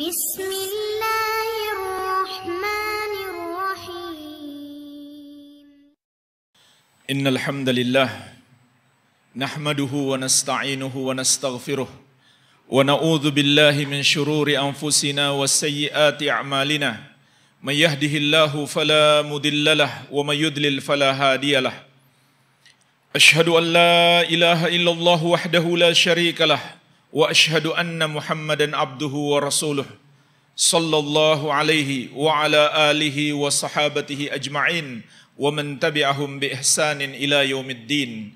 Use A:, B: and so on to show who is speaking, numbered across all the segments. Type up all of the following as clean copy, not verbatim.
A: بسم الله الرحمن الرحيم
B: إن الحمد لله نحمده ونستعينه ونستغفره ونعوذ بالله من شرور أنفسنا وسيئات أعمالنا من يهده الله فلا مضل له ومن يضلل فلا هادي له أشهد أن لا إله إلا الله وحده لا شريك له وأشهد أن محمدا عبده ورسوله صلى الله عليه وعلى آله وصحابته أجمعين ومن تبعهم بإحسان إلى يوم الدين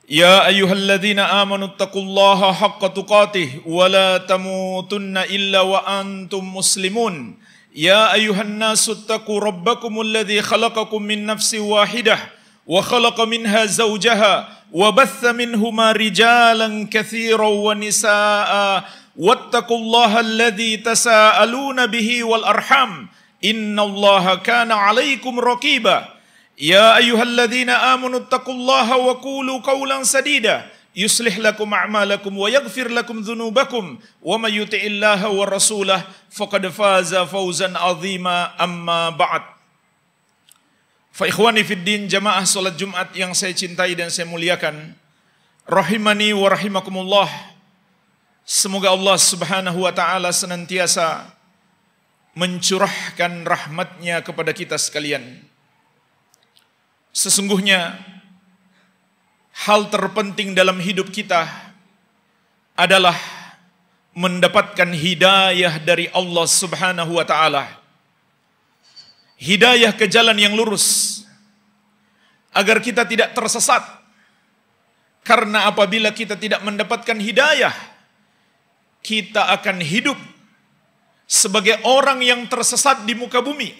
B: يا أيها الذين آمنوا اتقوا الله حق تقاته ولا تموتن إلا وأنتم مسلمون يا أيها الناس اتقوا ربكم الذي خلقكم من نفس واحدة وخلق منها زوجها وبث منهما رجالا كثيرا ونساء واتقوا الله الذي تساءلون به والأرحام إن الله كان عليكم رقيبا يا أيها الذين آمنوا اتقوا الله وقولوا قولا سديدا يصلح لكم أعمالكم ويغفر لكم ذنوبكم ومن يطع الله ورسوله فقد فاز فوزا عظيما أما بعد. Fa ikhwani fid din, jamaah salat Jumat yang saya cintai dan saya muliakan, rahimani wa rahimakumullah. Semoga Allah Subhanahu wa taala senantiasa mencurahkan rahmatnya kepada kita sekalian. Sesungguhnya hal terpenting dalam hidup kita adalah mendapatkan hidayah dari Allah Subhanahu wa taala. Hidayah ke jalan yang lurus, agar kita tidak tersesat. Karena apabila kita tidak mendapatkan hidayah, kita akan hidup sebagai orang yang tersesat di muka bumi.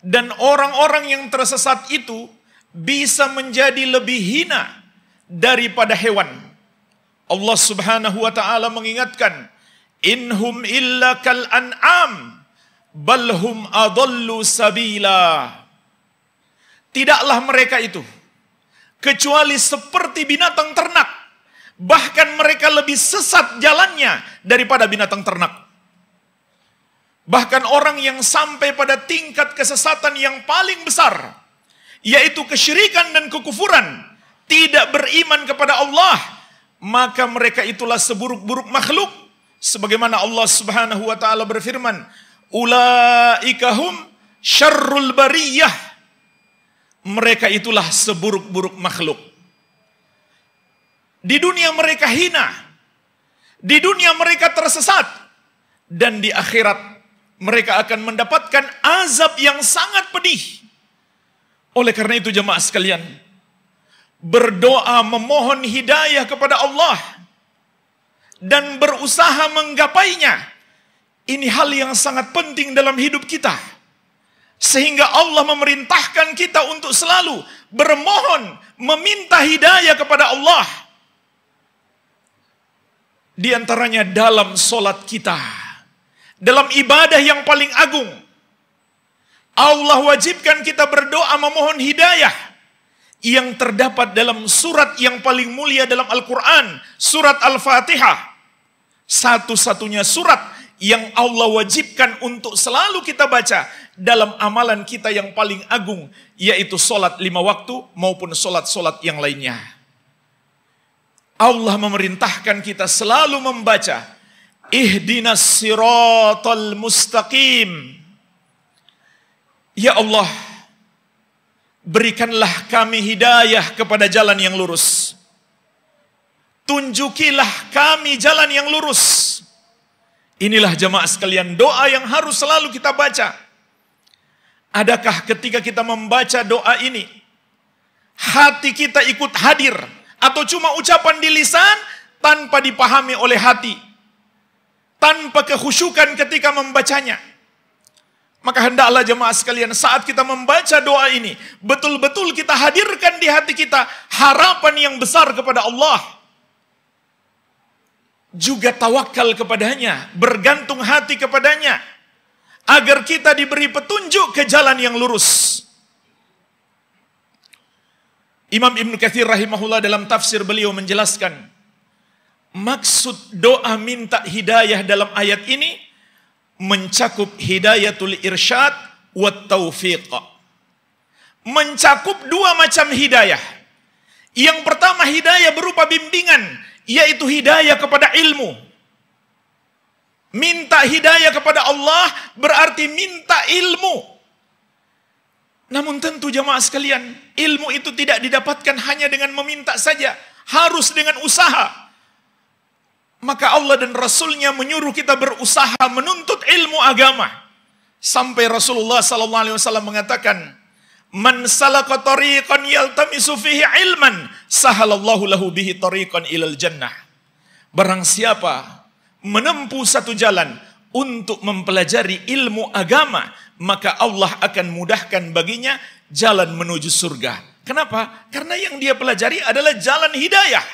B: Dan orang-orang yang tersesat itu bisa menjadi lebih hina daripada hewan. Allah Subhanahu wa taala mengingatkan, "Inhum illa kal an'am balhum adallu sabila." Tidaklah mereka itu kecuali seperti binatang ternak, bahkan mereka lebih sesat jalannya daripada binatang ternak. Bahkan orang yang sampai pada tingkat kesesatan yang paling besar, yaitu kesyirikan dan kekufuran, tidak beriman kepada Allah, maka mereka itulah seburuk-buruk makhluk. Sebagaimana Allah Subhanahu wa taala berfirman, "Ulaika hum syarrul bariyah." Mereka itulah seburuk-buruk makhluk. Di dunia mereka hina, di dunia mereka tersesat, dan di akhirat mereka akan mendapatkan azab yang sangat pedih. Oleh karena itu jemaah sekalian, berdoa memohon hidayah kepada Allah dan berusaha menggapainya, ini hal yang sangat penting dalam hidup kita. Sehingga Allah memerintahkan kita untuk selalu bermohon, meminta hidayah kepada Allah. Di antaranya dalam solat kita, dalam ibadah yang paling agung, Allah wajibkan kita berdoa memohon hidayah yang terdapat dalam surat yang paling mulia dalam Al-Quran, surat Al-Fatihah. Satu-satunya surat yang Allah wajibkan untuk selalu kita baca dalam amalan kita yang paling agung, yaitu solat 5 waktu maupun solat-solat yang lainnya. Allah memerintahkan kita selalu membaca ihdinas siratal mustaqim. Ya Allah, berikanlah kami hidayah kepada jalan yang lurus. Tunjukilah kami jalan yang lurus. Inilah jemaah sekalian doa yang harus selalu kita baca. Adakah ketika kita membaca doa ini, hati kita ikut hadir, atau cuma ucapan di lisan tanpa dipahami oleh hati, tanpa kekhusyukan ketika membacanya? Maka hendaklah jemaah sekalian saat kita membaca doa ini, betul-betul kita hadirkan di hati kita harapan yang besar kepada Allah. Juga tawakal kepadanya, bergantung hati kepadanya, agar kita diberi petunjuk ke jalan yang lurus. Imam Ibnu Katsir rahimahullah dalam tafsir beliau menjelaskan, maksud doa minta hidayah dalam ayat ini mencakup hidayatul irsyad wa taufiq. Mencakup dua macam hidayah. Yang pertama hidayah berupa bimbingan, yaitu hidayah kepada ilmu. Minta hidayah kepada Allah berarti minta ilmu. Namun tentu jamaah sekalian, ilmu itu tidak didapatkan hanya dengan meminta saja, harus dengan usaha. Maka Allah dan Rasulnya menyuruh kita berusaha menuntut ilmu agama. Sampai Rasulullah SAW mengatakan, "Man salaka tariqan yaltamisu fihi ilman, sahalallahu lahu bihi tariqan ilal jannah." Barang siapa menempuh satu jalan untuk mempelajari ilmu agama, maka Allah akan mudahkan baginya jalan menuju surga. Kenapa? Karena yang dia pelajari adalah jalan hidayah.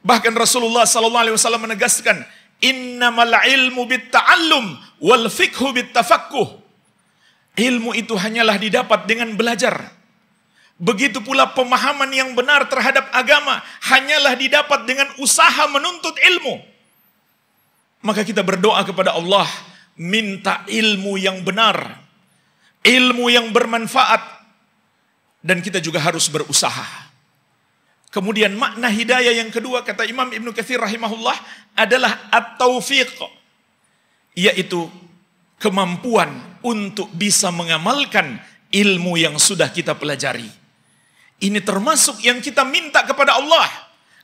B: Bahkan Rasulullah SAW menegaskan, "Innamal ilmu bitta'allum wal fiqhu bittafaqquh." Ilmu itu hanyalah didapat dengan belajar. Begitu pula pemahaman yang benar terhadap agama hanyalah didapat dengan usaha menuntut ilmu. Maka kita berdoa kepada Allah, minta ilmu yang benar, ilmu yang bermanfaat, dan kita juga harus berusaha. Kemudian makna hidayah yang kedua, kata Imam Ibnu Katsir rahimahullah, adalah at-taufiq, yaitu kemampuan untuk bisa mengamalkan ilmu yang sudah kita pelajari. Ini termasuk yang kita minta kepada Allah,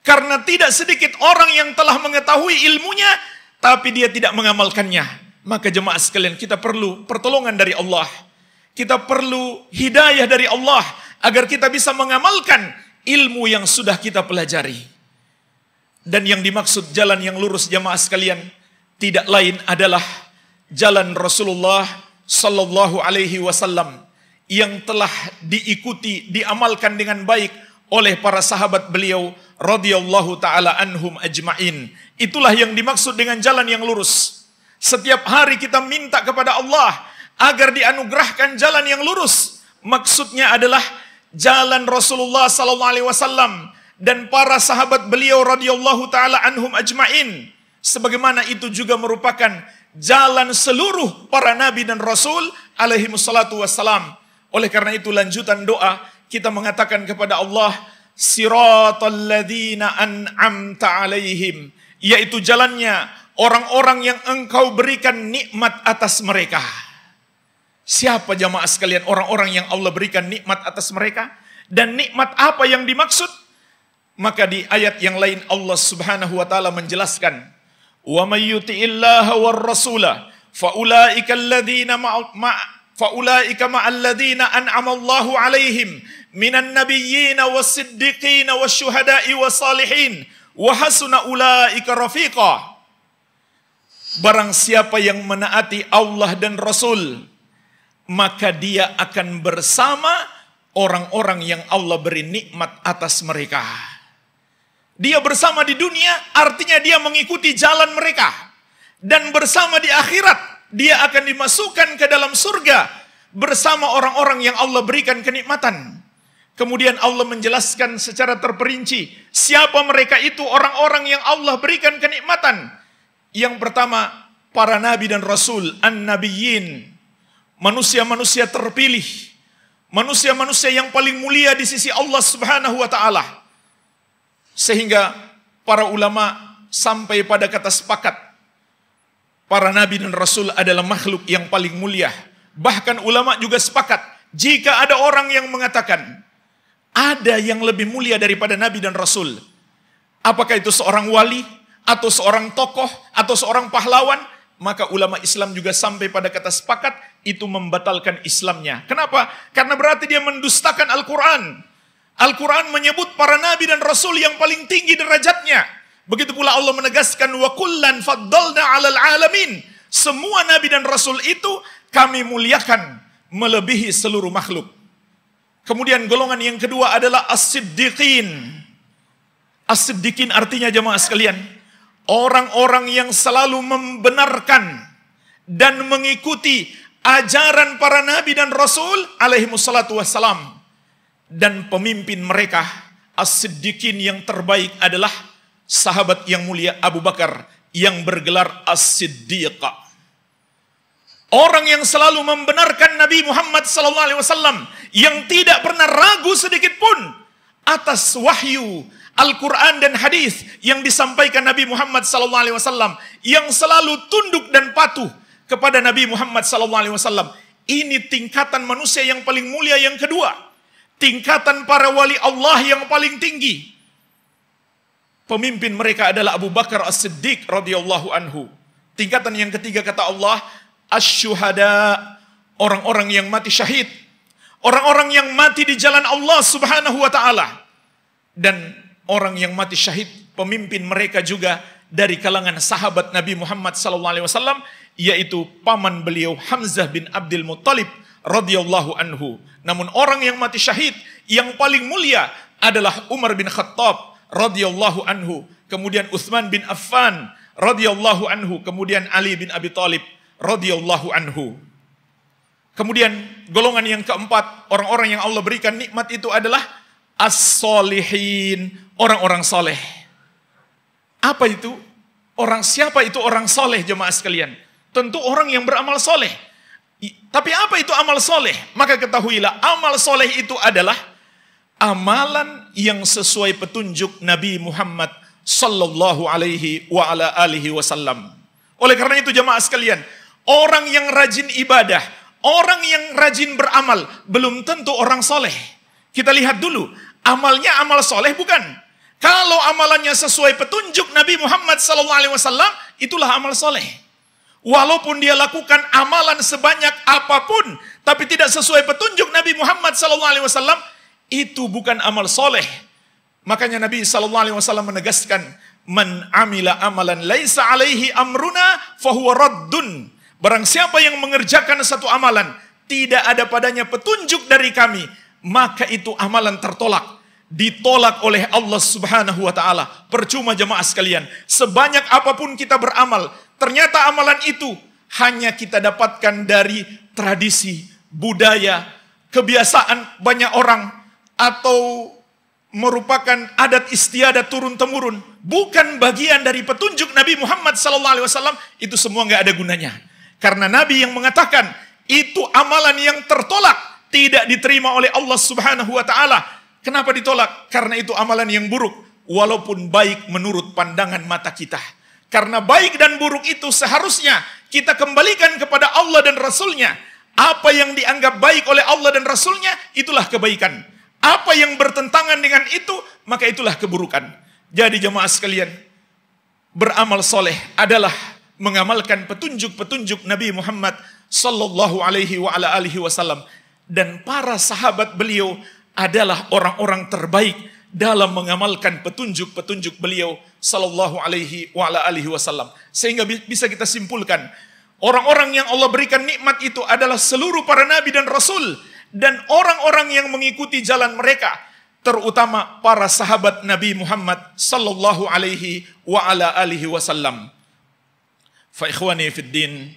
B: karena tidak sedikit orang yang telah mengetahui ilmunya tapi dia tidak mengamalkannya. Maka jemaah sekalian, kita perlu pertolongan dari Allah. Kita perlu hidayah dari Allah agar kita bisa mengamalkan ilmu yang sudah kita pelajari. Dan yang dimaksud jalan yang lurus jemaah sekalian tidak lain adalah jalan Rasulullah sallallahu alaihi wasallam yang telah diikuti, diamalkan dengan baik oleh para sahabat beliau radhiyallahu taala anhum ajmain. Itulah yang dimaksud dengan jalan yang lurus. Setiap hari kita minta kepada Allah agar dianugerahkan jalan yang lurus. Maksudnya adalah jalan Rasulullah sallallahu alaihi wasallam dan para sahabat beliau radhiyallahu taala anhum ajmain. Sebagaimana itu juga merupakan jalan seluruh para nabi dan rasul alaihi wassalatu wassalam. Oleh karena itu lanjutan doa kita mengatakan kepada Allah, siratal ladzina an'amta alaihim, yaitu jalannya orang-orang yang engkau berikan nikmat atas mereka. Siapa jamaah sekalian orang-orang yang Allah berikan nikmat atas mereka? Dan nikmat apa yang dimaksud? Maka di ayat yang lain Allah subhanahu wa ta'ala menjelaskan, wa may yuti'illaha war rasula faulaika alladhina faulaika ma'al ladzina an'ama Allahu alaihim minan nabiyyin was-siddiqin wasyuhada'i was-salihin wa hasuna ulaika rafiqa. Barang siapa yang menaati Allah dan Rasul, maka dia akan bersama orang-orang yang Allah beri nikmat atas mereka. Dia bersama di dunia, artinya dia mengikuti jalan mereka. Dan bersama di akhirat, dia akan dimasukkan ke dalam surga bersama orang-orang yang Allah berikan kenikmatan. Kemudian Allah menjelaskan secara terperinci siapa mereka itu orang-orang yang Allah berikan kenikmatan. Yang pertama, para nabi dan rasul, an-nabiyyin, manusia-manusia terpilih, manusia-manusia yang paling mulia di sisi Allah Subhanahu wa taala. Sehingga para ulama sampai pada kata sepakat para nabi dan rasul adalah makhluk yang paling mulia. Bahkan ulama juga sepakat, jika ada orang yang mengatakan ada yang lebih mulia daripada nabi dan rasul, apakah itu seorang wali, atau seorang tokoh, atau seorang pahlawan, maka ulama Islam juga sampai pada kata sepakat itu membatalkan Islamnya. Kenapa? Karena berarti dia mendustakan Al-Quran. Al-Quran menyebut para nabi dan rasul yang paling tinggi derajatnya. Begitu pula Allah menegaskan, wa kullan faddalna 'alal 'alamin. Semua nabi dan rasul itu kami muliakan melebihi seluruh makhluk. Kemudian golongan yang kedua adalah as-siddiqin. As-siddiqin artinya jemaah sekalian, orang-orang yang selalu membenarkan dan mengikuti ajaran para nabi dan rasul alaihi wassalatu wassalam. Dan pemimpin mereka, as-siddiqin yang terbaik adalah sahabat yang mulia Abu Bakar yang bergelar as-siddiq. Orang yang selalu membenarkan Nabi Muhammad SAW, yang tidak pernah ragu sedikit pun atas wahyu Al-Quran dan hadis yang disampaikan Nabi Muhammad SAW, yang selalu tunduk dan patuh kepada Nabi Muhammad SAW. Ini tingkatan manusia yang paling mulia yang kedua. Tingkatan para wali Allah yang paling tinggi. Pemimpin mereka adalah Abu Bakar As-Siddiq radhiyallahu anhu. Tingkatan yang ketiga kata Allah, asy-syuhada, orang-orang yang mati syahid. Orang-orang yang mati di jalan Allah Subhanahu wa taala. Dan orang yang mati syahid, pemimpin mereka juga dari kalangan sahabat Nabi Muhammad SAW, yaitu paman beliau Hamzah bin Abdul Muttalib radhiyallahu anhu. Namun orang yang mati syahid yang paling mulia adalah Umar bin Khattab radhiyallahu anhu, kemudian Utsman bin Affan radhiyallahu anhu, kemudian Ali bin Abi Thalib radhiyallahu anhu. Kemudian golongan yang keempat, orang-orang yang Allah berikan nikmat itu adalah as-solihin, orang-orang soleh. Apa itu? Siapa itu orang soleh, jemaah sekalian? Tentu orang yang beramal soleh. Tapi apa itu amal soleh? Maka ketahuilah, amal soleh itu adalah amalan yang sesuai petunjuk Nabi Muhammad sallallahu alaihi wa ala alihi wasallam. Oleh karena itu jemaah sekalian, orang yang rajin ibadah, orang yang rajin beramal, belum tentu orang soleh. Kita lihat dulu, amalnya amal soleh bukan? Kalau amalannya sesuai petunjuk Nabi Muhammad sallallahu alaihi wasallam, itulah amal soleh. Walaupun dia lakukan amalan sebanyak apapun, tapi tidak sesuai petunjuk Nabi Muhammad sallallahu alaihi wasallam, itu bukan amal soleh. Makanya Nabi SAW menegaskan, man amila amalan laisa alaihi amruna fahuwa raddun. Barang siapa yang mengerjakan satu amalan, tidak ada padanya petunjuk dari kami, maka itu amalan tertolak. Ditolak oleh Allah Subhanahu wa ta'ala. Percuma jemaah sekalian, sebanyak apapun kita beramal, ternyata amalan itu hanya kita dapatkan dari tradisi, budaya, kebiasaan banyak orang, atau merupakan adat istiadat turun-temurun, bukan bagian dari petunjuk Nabi Muhammad SAW, itu semua nggak ada gunanya. Karena Nabi yang mengatakan, itu amalan yang tertolak, tidak diterima oleh Allah Subhanahu wa ta'ala. Kenapa ditolak? Karena itu amalan yang buruk, walaupun baik menurut pandangan mata kita. Karena baik dan buruk itu seharusnya kita kembalikan kepada Allah dan Rasulnya. Apa yang dianggap baik oleh Allah dan Rasulnya, itulah kebaikan. Apa yang bertentangan dengan itu, maka itulah keburukan. Jadi jemaah sekalian, beramal soleh adalah mengamalkan petunjuk-petunjuk Nabi Muhammad sallallahu alaihi wa ala alihi wasallam. Dan para sahabat beliau adalah orang-orang terbaik dalam mengamalkan petunjuk-petunjuk beliau sallallahu alaihi wa ala alihi wasallam. Sehingga bisa kita simpulkan, orang-orang yang Allah berikan nikmat itu adalah seluruh para nabi dan rasul, dan orang-orang yang mengikuti jalan mereka, terutama para sahabat Nabi Muhammad sallallahu alaihi wa ala alihi wasallam. Fa ikhwani fid din,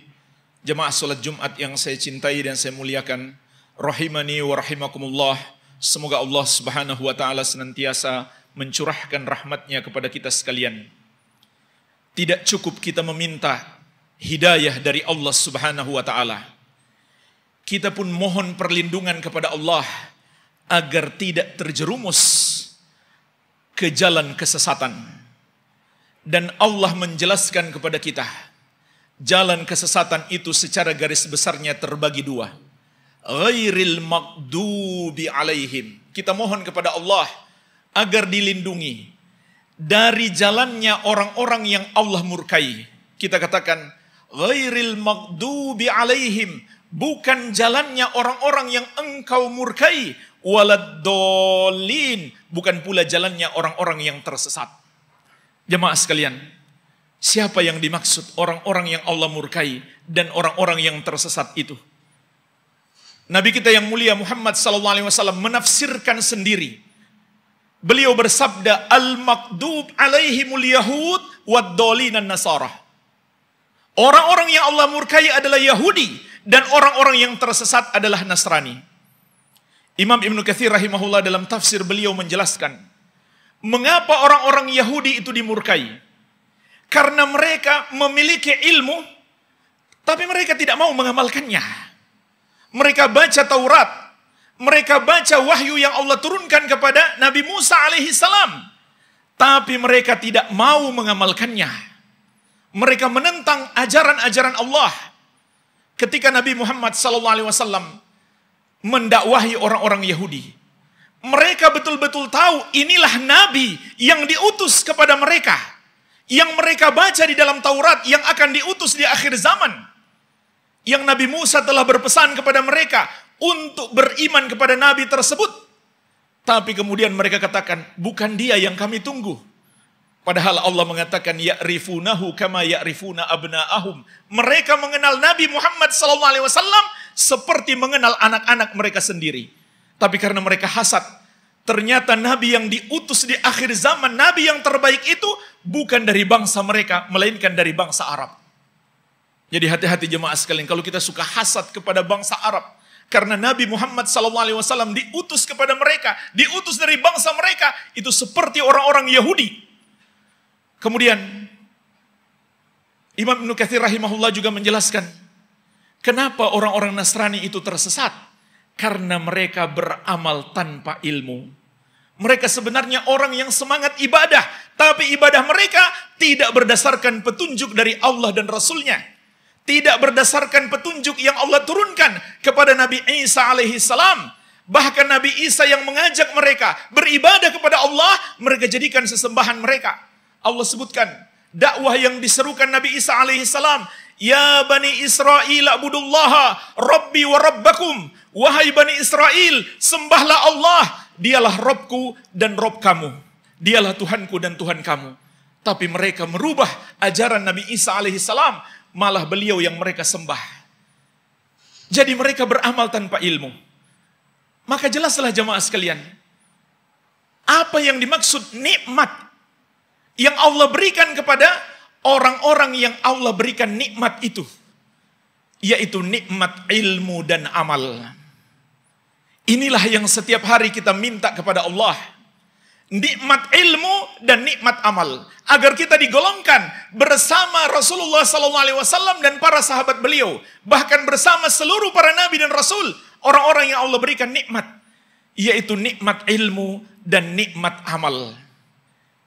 B: jemaah salat Jumat yang saya cintai dan saya muliakan, rahimani wa rahimakumullah. Semoga Allah Subhanahu wa taala senantiasa mencurahkan rahmatnya kepada kita sekalian. Tidak cukup kita meminta hidayah dari Allah Subhanahu wa taala. Kita pun mohon perlindungan kepada Allah agar tidak terjerumus ke jalan kesesatan. Dan Allah menjelaskan kepada kita, jalan kesesatan itu secara garis besarnya terbagi dua. Ghairil maghdubi alaihim. Kita mohon kepada Allah agar dilindungi dari jalannya orang-orang yang Allah murkai. Kita katakan, ghairil maghdubi alaihim, bukan jalannya orang-orang yang engkau murkai, waladdallin, bukan pula jalannya orang-orang yang tersesat. Jemaah sekalian, siapa yang dimaksud orang-orang yang Allah murkai dan orang-orang yang tersesat itu? Nabi kita yang mulia Muhammad SAW menafsirkan sendiri. Beliau bersabda, al-maqdub alaihimul yahud wad-dolinan nasara. Orang-orang yang Allah murkai adalah Yahudi, dan orang-orang yang tersesat adalah Nasrani. Imam Ibnu Katsir rahimahullah dalam tafsir beliau menjelaskan, mengapa orang-orang Yahudi itu dimurkai? Karena mereka memiliki ilmu, Tapi mereka tidak mau mengamalkannya. Mereka baca Taurat, mereka baca wahyu yang Allah turunkan kepada Nabi Musa alaihi salam. Tapi mereka tidak mau mengamalkannya. Mereka menentang ajaran-ajaran Allah. Ketika Nabi Muhammad SAW mendakwahi orang-orang Yahudi, mereka betul-betul tahu inilah Nabi yang diutus kepada mereka, yang mereka baca di dalam Taurat, yang akan diutus di akhir zaman, yang Nabi Musa telah berpesan kepada mereka untuk beriman kepada Nabi tersebut. Tapi kemudian mereka katakan, bukan dia yang kami tunggu. Padahal Allah mengatakan, ya'rifunahu kama ya'rifuna abna'ahum. Mereka mengenal Nabi Muhammad SAW seperti mengenal anak-anak mereka sendiri. Tapi karena mereka hasad, ternyata Nabi yang diutus di akhir zaman, Nabi yang terbaik itu bukan dari bangsa mereka, melainkan dari bangsa Arab. Jadi hati-hati jemaah sekalian, kalau kita suka hasad kepada bangsa Arab, karena Nabi Muhammad SAW diutus kepada mereka, diutus dari bangsa mereka, itu seperti orang-orang Yahudi. Kemudian Imam Ibnu Katsir rahimahullah juga menjelaskan kenapa orang-orang Nasrani itu tersesat. Karena mereka beramal tanpa ilmu. Mereka sebenarnya orang yang semangat ibadah, tapi ibadah mereka tidak berdasarkan petunjuk dari Allah dan Rasulnya. Tidak berdasarkan petunjuk yang Allah turunkan kepada Nabi Isa alaihi salam. Bahkan Nabi Isa yang mengajak mereka beribadah kepada Allah, mereka jadikan sesembahan mereka. Allah sebutkan dakwah yang diserukan Nabi Isa alaihi salam, ya Bani Israel abudullaha Rabbi wa Rabbakum. Wahai Bani Israel, sembahlah Allah, dialah Robku dan Rob kamu. Dialah Tuhanku dan Tuhan kamu. Tapi mereka merubah ajaran Nabi Isa alaihi salam, malah beliau yang mereka sembah. Jadi mereka beramal tanpa ilmu. Maka jelaslah jemaah sekalian, apa yang dimaksud nikmat yang Allah berikan kepada orang-orang yang Allah berikan nikmat itu, yaitu nikmat ilmu dan amal. Inilah yang setiap hari kita minta kepada Allah. Nikmat ilmu dan nikmat amal. Agar kita digolongkan bersama Rasulullah SAW dan para sahabat beliau. Bahkan bersama seluruh para nabi dan rasul. Orang-orang yang Allah berikan nikmat. Yaitu nikmat ilmu dan nikmat amal.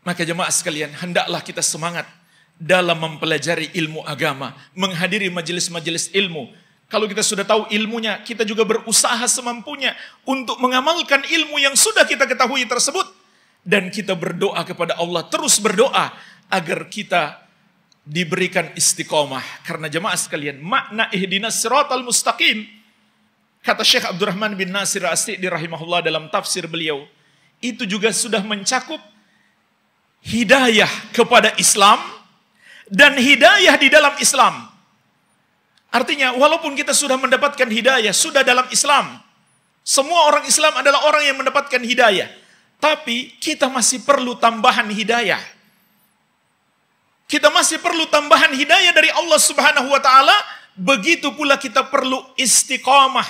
B: Maka jemaah sekalian, hendaklah kita semangat dalam mempelajari ilmu agama, menghadiri majelis-majelis ilmu. Kalau kita sudah tahu ilmunya, kita juga berusaha semampunya untuk mengamalkan ilmu yang sudah kita ketahui tersebut. Dan kita berdoa kepada Allah, terus berdoa agar kita diberikan istiqomah. Karena jemaah sekalian, makna ihdinas siratal mustaqim, kata Syekh Abdurrahman bin Nasir As-Sa'di rahimahullah dalam tafsir beliau, itu juga sudah mencakup hidayah kepada Islam dan hidayah di dalam Islam. Artinya walaupun kita sudah mendapatkan hidayah, sudah dalam Islam, semua orang Islam adalah orang yang mendapatkan hidayah, tapi kita masih perlu tambahan hidayah. Kita masih perlu tambahan hidayah dari Allah Subhanahu wa taala, begitu pula kita perlu istiqamah.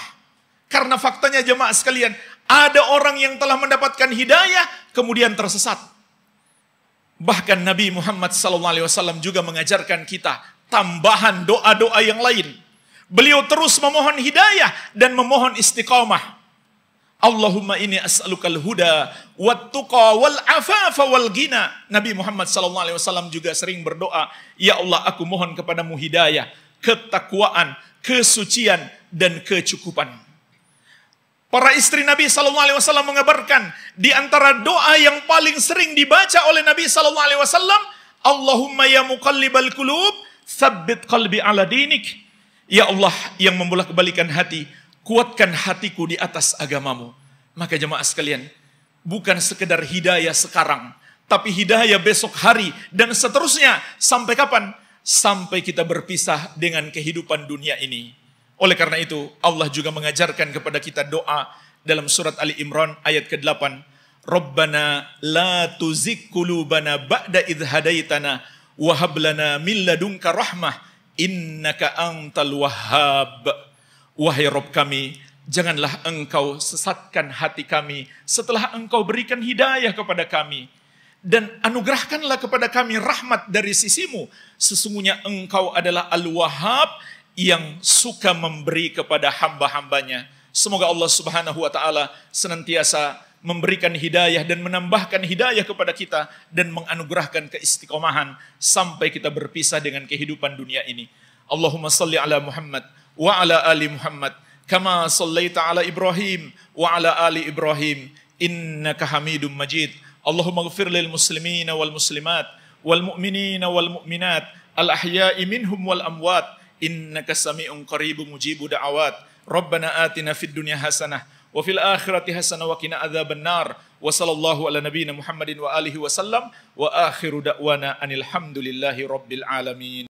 B: Karena faktanya jemaah sekalian, ada orang yang telah mendapatkan hidayah kemudian tersesat. Bahkan Nabi Muhammad SAW juga mengajarkan kita tambahan doa-doa yang lain. Beliau terus memohon hidayah dan memohon istiqamah. Allahumma inni as'alukal huda wat tuqa wal afafa wal ghina. Nabi Muhammad SAW juga sering berdoa, ya Allah, aku mohon kepadamu hidayah, ketakwaan, kesucian dan kecukupan. Para istri Nabi SAW mengabarkan, di antara doa yang paling sering dibaca oleh Nabi SAW, Allahumma ya muqallibal qulub, tsabbit qalbi ala dinik. Ya Allah yang membolak-balikan hati, kuatkan hatiku di atas agamamu. Maka jemaah sekalian, bukan sekedar hidayah sekarang, tapi hidayah besok hari dan seterusnya. Sampai kapan? Sampai kita berpisah dengan kehidupan dunia ini. Oleh karena itu, Allah juga mengajarkan kepada kita doa dalam surat Ali Imran ayat ke-8. Rabbana la tuzigh qulubana ba'da idh hadaitana wa hab lana min ladunka rahmah innaka antal wahhab. Wahai Rabb kami, janganlah engkau sesatkan hati kami setelah engkau berikan hidayah kepada kami. Dan anugerahkanlah kepada kami rahmat dari sisimu. Sesungguhnya engkau adalah Al-Wahhab yang suka memberi kepada hamba-hambanya. Semoga Allah Subhanahu wa taala senantiasa memberikan hidayah dan menambahkan hidayah kepada kita dan menganugerahkan keistiqomahan sampai kita berpisah dengan kehidupan dunia ini. Allahumma salli ala Muhammad wa ala ali Muhammad kama sallaita ala Ibrahim wa ala ali Ibrahim innaka Hamidum Majid. Allahumma ighfir lil muslimina wal muslimat wal mu'minina wal mu'minat al ahya'i minhum wal amwat innaka sami'un qaribun mujibu da'awat. Rabbana atina fid dunya hasanah wa fil akhirati hasanah wa qina adzabannar. Wa sallallahu ala nabiyyina Muhammadin wa alihi wa sallam wa akhiru da'wana anil hamdulillahi rabbil alamin.